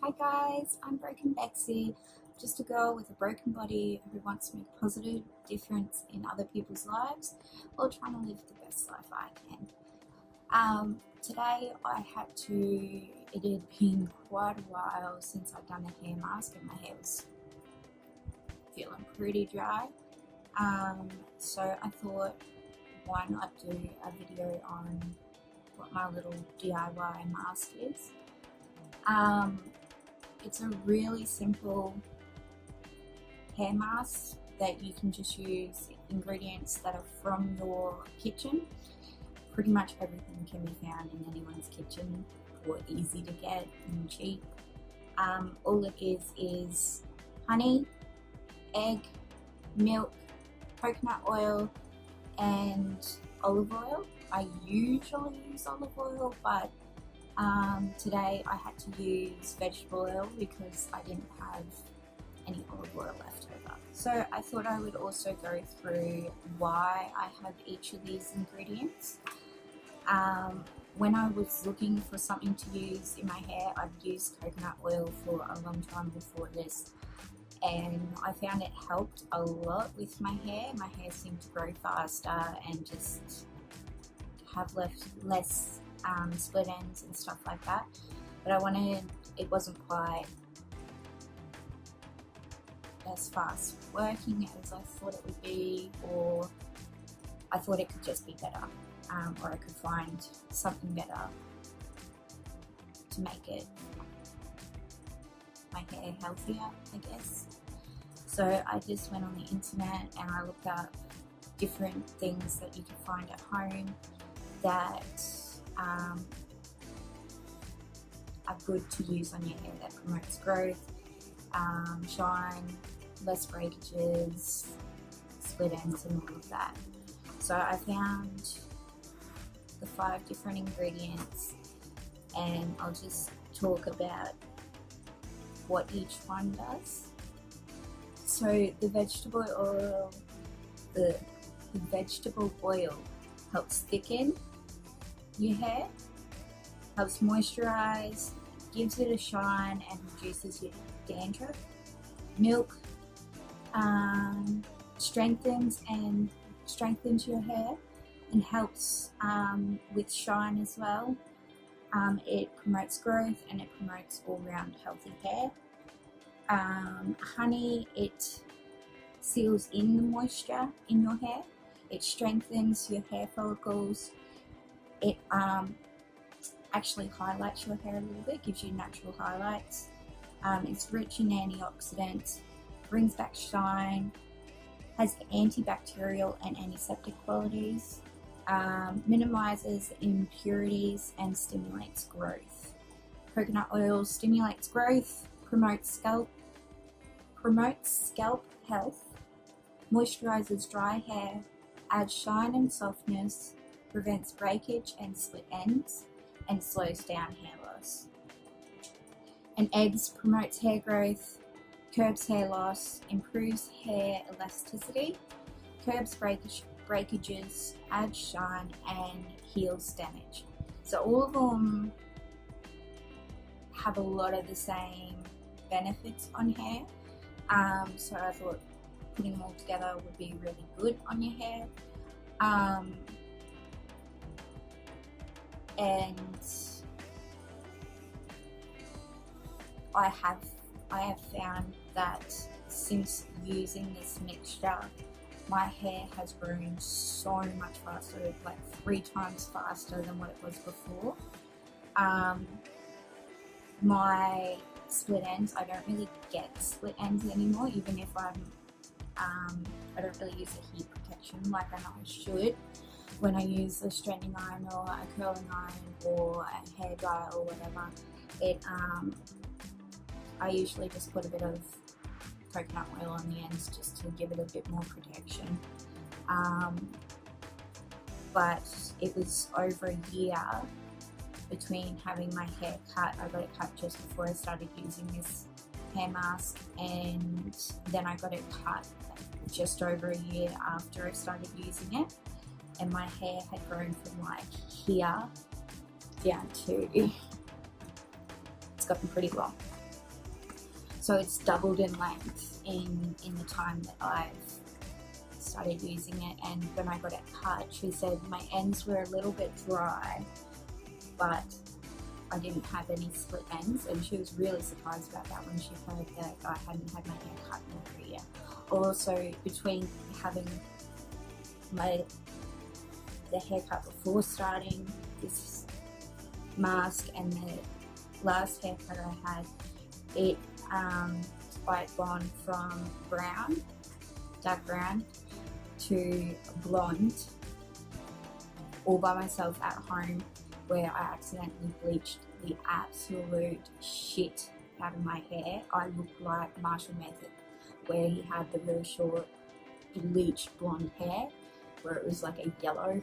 Hi guys, I'm Broken Bexy, just a girl with a broken body who wants to make a positive difference in other people's lives while trying to live the best life I can. Today it had been quite a while since I'd done a hair mask and my hair was feeling pretty dry. So I thought, why not do a video on what my little DIY mask is. It's a really simple hair mask that you can just use ingredients that are from your kitchen. Pretty much everything can be found in anyone's kitchen, or easy to get and cheap. All it is honey, egg, milk, coconut oil and olive oil. I usually use olive oil, but today I had to use vegetable oil because I didn't have any olive oil left over. So I thought I would also go through why I have each of these ingredients. When I was looking for something to use in my hair, I've used coconut oil for a long time before this, and I found it helped a lot with my hair. My hair seemed to grow faster and just have less split ends and stuff like that, but it wasn't quite as fast working as I thought it would be, or I thought it could just be better, or I could find something better to make my hair healthier, I guess. So I just went on the internet and I looked up different things that you can find at home that are good to use on your hair, that promotes growth, shine, less breakages, split ends and all of that. So I found the 5 different ingredients and I'll just talk about what each one does. So the vegetable oil helps thicken your hair, helps moisturize, gives it a shine and reduces your dandruff. Milk strengthens your hair and helps with shine as well. It promotes growth and it promotes all-round healthy hair. Honey, it seals in the moisture in your hair. It strengthens your hair follicles. It actually highlights your hair a little bit, gives you natural highlights. It's rich in antioxidants, brings back shine, has antibacterial and antiseptic qualities, minimizes impurities and stimulates growth. Coconut oil stimulates growth, promotes scalp health, moisturizes dry hair, adds shine and softness, prevents breakage and split ends, and slows down hair loss. And eggs promotes hair growth, curbs hair loss, improves hair elasticity, curbs breakages, adds shine, and heals damage. So all of them have a lot of the same benefits on hair. So I thought putting them all together would be really good on your hair. And I have found that since using this mixture, my hair has grown so much faster, like 3 times faster than what it was before. My split ends, I don't really get split ends anymore, even if I don't really use a heat protection like I know I should. When I use a straightening iron or a curling iron or a hair dryer or whatever, I usually just put a bit of coconut oil on the ends just to give it a bit more protection. But it was over a year between having my hair cut. I got it cut just before I started using this hair mask, and then I got it cut just over a year after I started using it, and my hair had grown from like here down to, it's gotten pretty long. So it's doubled in length in the time that I've started using it. And when I got it cut, she said my ends were a little bit dry, but I didn't have any split ends, and she was really surprised about that when she heard that I hadn't had my hair cut in over a year. Also, between having the haircut before starting this mask and the last haircut I had, I'd gone from brown, dark brown, to blonde, all by myself at home, where I accidentally bleached the absolute shit out of my hair. I looked like Marshall Method, where he had the really short bleached blonde hair, where it was like a yellow.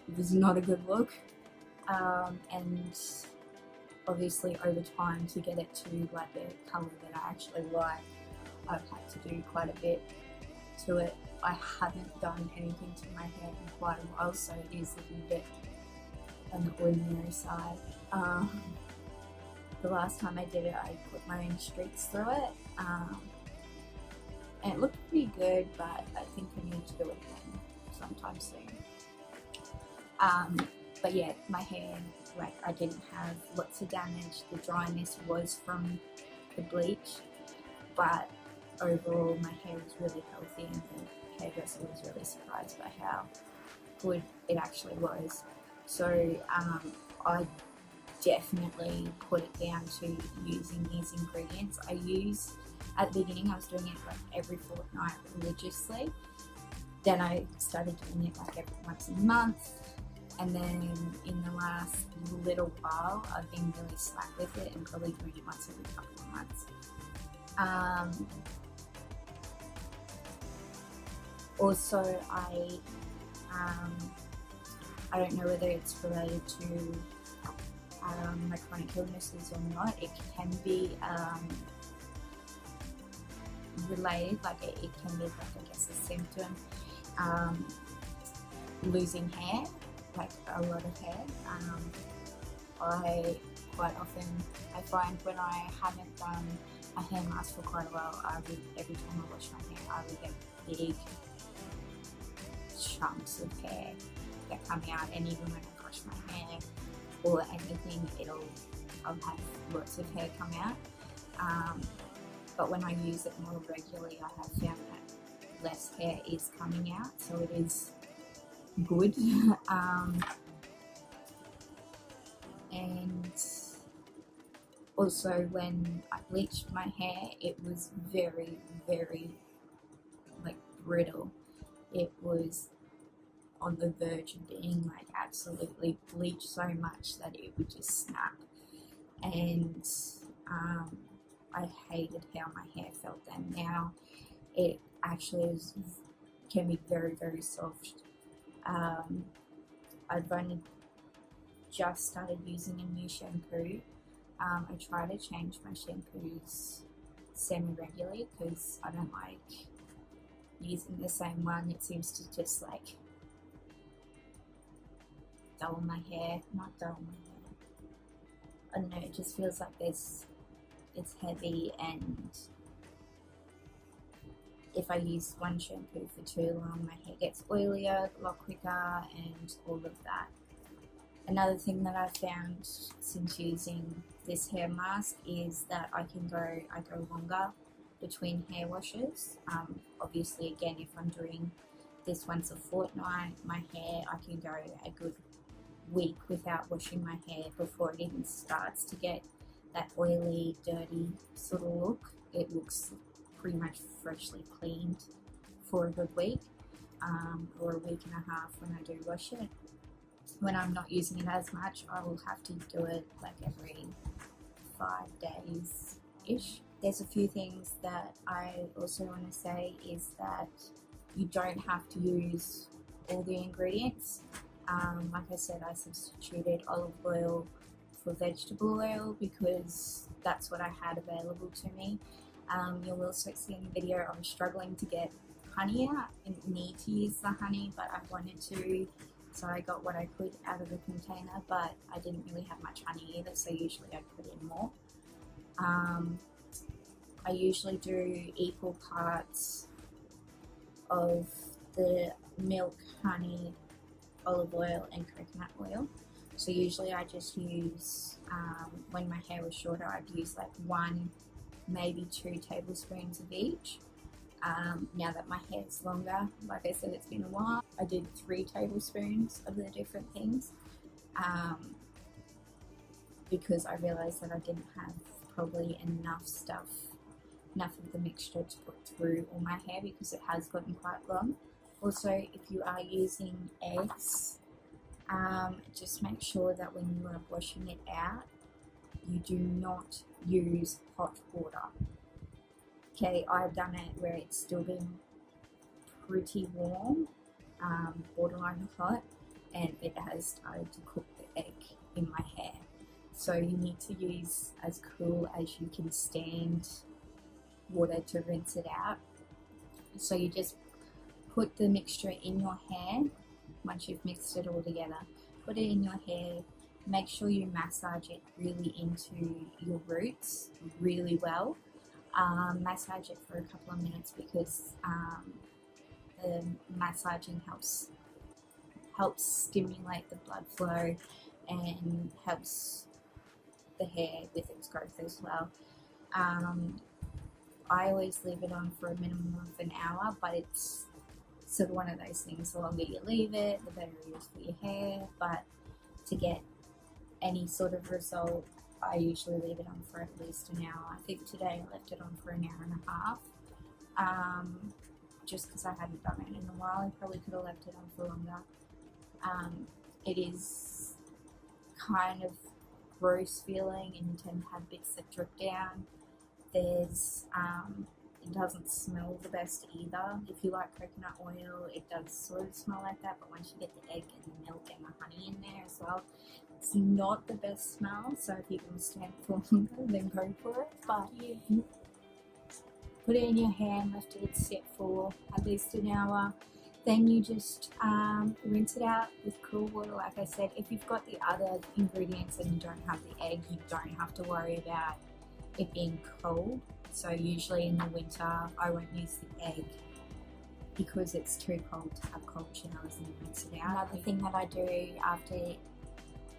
It was not a good look. And obviously over time, to get it to like a colour that I actually like, I've had to do quite a bit to it. I haven't done anything to my hair in quite a while, so it is looking a bit on the ordinary side. The last time I did it, I put my own streaks through it, and it looked pretty good, but I think I need to do it again sometime soon. But yeah, my hair, like, I didn't have lots of damage. The dryness was from the bleach, but overall my hair was really healthy, and the hairdresser was really surprised by how good it actually was. So I definitely put it down to using these ingredients. At the beginning I was doing it like every fortnight religiously. Then I started doing it like every once a month, and then in the last little while I've been really slack with it and probably doing it once every couple of months. Also, I don't know whether it's related to my chronic illnesses or not. It can be related, like it can be like, I guess, a symptom. Losing hair, like a lot of hair. I quite often, I find when I haven't done a hair mask for quite a while, every time I wash my hair, I would get big chunks of hair that come out, and even when I brush my hair or anything, I'll have lots of hair come out. But when I use it more regularly, I have found that less hair is coming out, so it is good. And also, when I bleached my hair, it was very, very like brittle. It was on the verge of being like absolutely bleached so much that it would just snap. And I hated how my hair felt then. Now it actually can be very, very soft. I've only just started using a new shampoo. I try to change my shampoos semi-regularly because I don't like using the same one. It seems to just like dull my hair, not dull my hair. I don't know, it just feels like it's heavy, and if I use one shampoo for too long, my hair gets oilier a lot quicker and all of that. Another thing that I've found since using this hair mask is that I go longer between hair washes. Obviously, again, if I'm doing this once a fortnight, my hair, I can go a good week without washing my hair before it even starts to get that oily, dirty sort of look. It looks pretty much freshly cleaned for a good week, or a week and a half when I do wash it. When I'm not using it as much, I will have to do it like every 5 days-ish. There's a few things that I also want to say is that you don't have to use all the ingredients. Like I said, I substituted olive oil for vegetable oil because that's what I had available to me. You'll also see in the video I was struggling to get honey out. I didn't need to use the honey, but I wanted to, so I got what I could out of the container, but I didn't really have much honey either, so usually I'd put in more. I usually do equal parts of the milk, honey, olive oil and coconut oil. So usually I just use, when my hair was shorter, I'd use like 1, maybe 2 tablespoons of each. Now that my hair's longer, like I said, it's been a while, I did 3 tablespoons of the different things, because I realized that I didn't have probably enough of the mixture to put through all my hair because it has gotten quite long. Also, if you are using eggs, just make sure that when you are washing it out, you do not use hot water. Okay, I've done it where it's still been pretty warm, borderline hot, and it has started to cook the egg in my hair. So you need to use as cool as you can stand water to rinse it out. So you just put the mixture in your hair. Once you've mixed it all together, put it in your hair. Make sure you massage it really into your roots really well. Massage it for a couple of minutes because the massaging helps stimulate the blood flow and helps the hair with its growth as well. I always leave it on for a minimum of an hour, but it's sort of one of those things, the longer you leave it, the better it is for your hair. But to get any sort of result, I usually leave it on for at least an hour. I think today I left it on for an hour and a half, just because I hadn't done it in a while. I probably could have left it on for longer. It is kind of gross feeling, and you tend to have bits that drip down. It doesn't smell the best either. If you like coconut oil, it does sort of smell like that, but once you get the egg and the milk and the honey in there as well, it's not the best smell. So if you can stand for longer, then go for it. But yeah, put it in your hair and let it sit for at least an hour. Then you just rinse it out with cool water. Like I said, if you've got the other ingredients and you don't have the egg, you don't have to worry about it being cold. So usually in the winter I won't use the egg because it's too cold to have cold showers and rinse it out. Another thing that I do after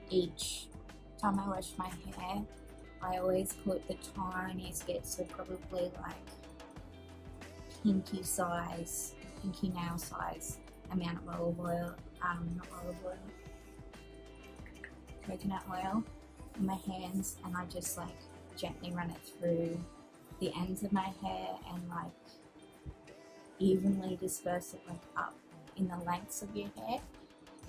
each time I wash my hair, I always put the tiniest bit, so probably like pinky nail size amount of coconut oil in my hands, and I just like gently run it through the ends of my hair and like evenly disperse it like up in the lengths of your hair.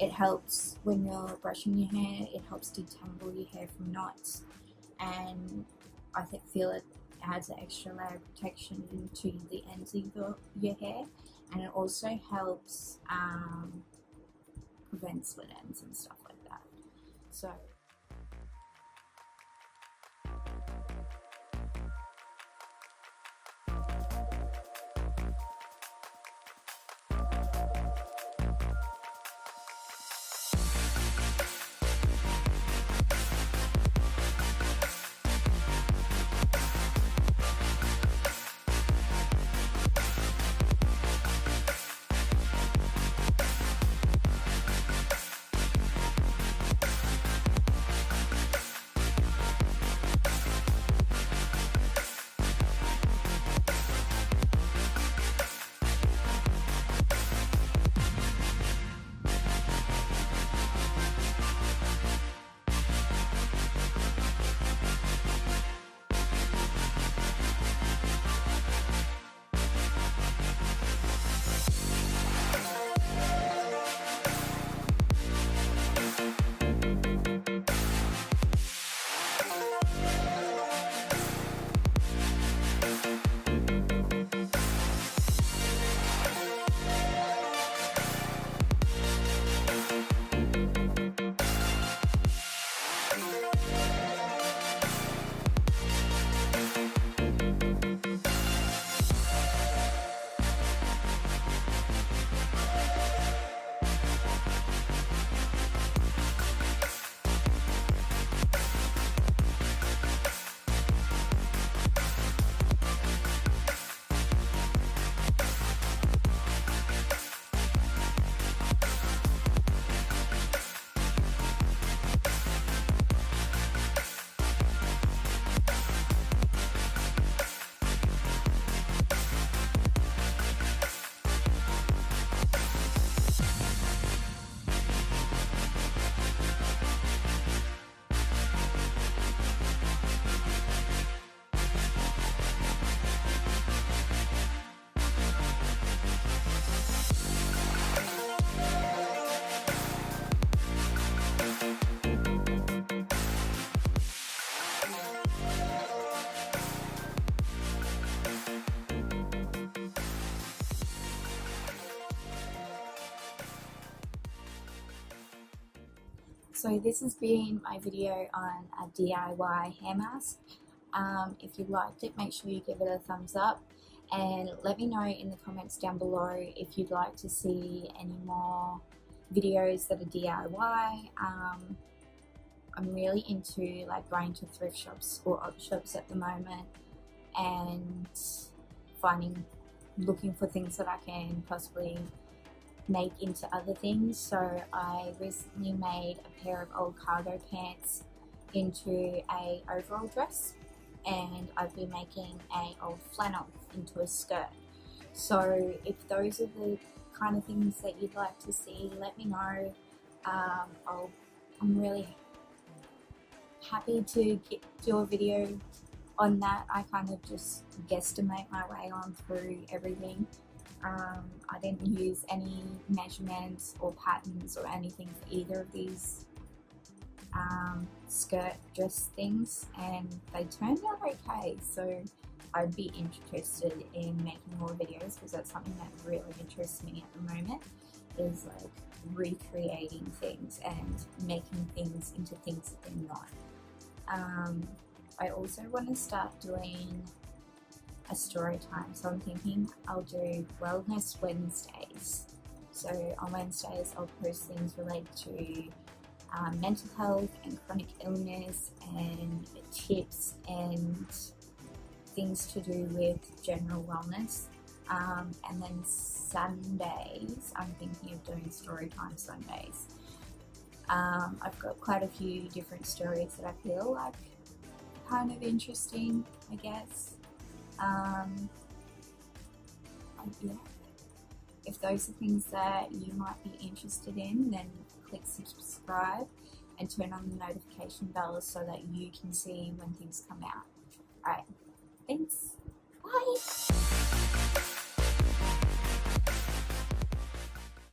It helps when you're brushing your hair, it helps detangle your hair from knots, and I feel it adds an extra layer of protection into the ends of your hair, and it also helps prevent split ends and stuff like that. So So this has been my video on a DIY hair mask. If you liked it, make sure you give it a thumbs up and let me know in the comments down below if you'd like to see any more videos that are DIY. I'm really into like going to thrift shops or op shops at the moment and looking for things that I can possibly make into other things. So I recently made a pair of old cargo pants into a overall dress, and I've been making a old flannel into a skirt. So if those are the kind of things that you'd like to see, let me know. I'm really happy to do a video on that. I kind of just guesstimate my way on through everything. I didn't use any measurements or patterns or anything for either of these skirt dress things, and they turned out okay. So I'd be interested in making more videos because that's something that really interests me at the moment, is like recreating things and making things into things that they're not. I also want to start doing a story time, so I'm thinking I'll do Wellness Wednesdays. So on Wednesdays I'll post things related to mental health and chronic illness and tips and things to do with general wellness. And then Sundays I'm thinking of doing story time Sundays. I've got quite a few different stories that I feel like kind of interesting, I guess. Yeah. If those are things that you might be interested in, then click subscribe and turn on the notification bell so that you can see when things come out. Alright, thanks. Bye.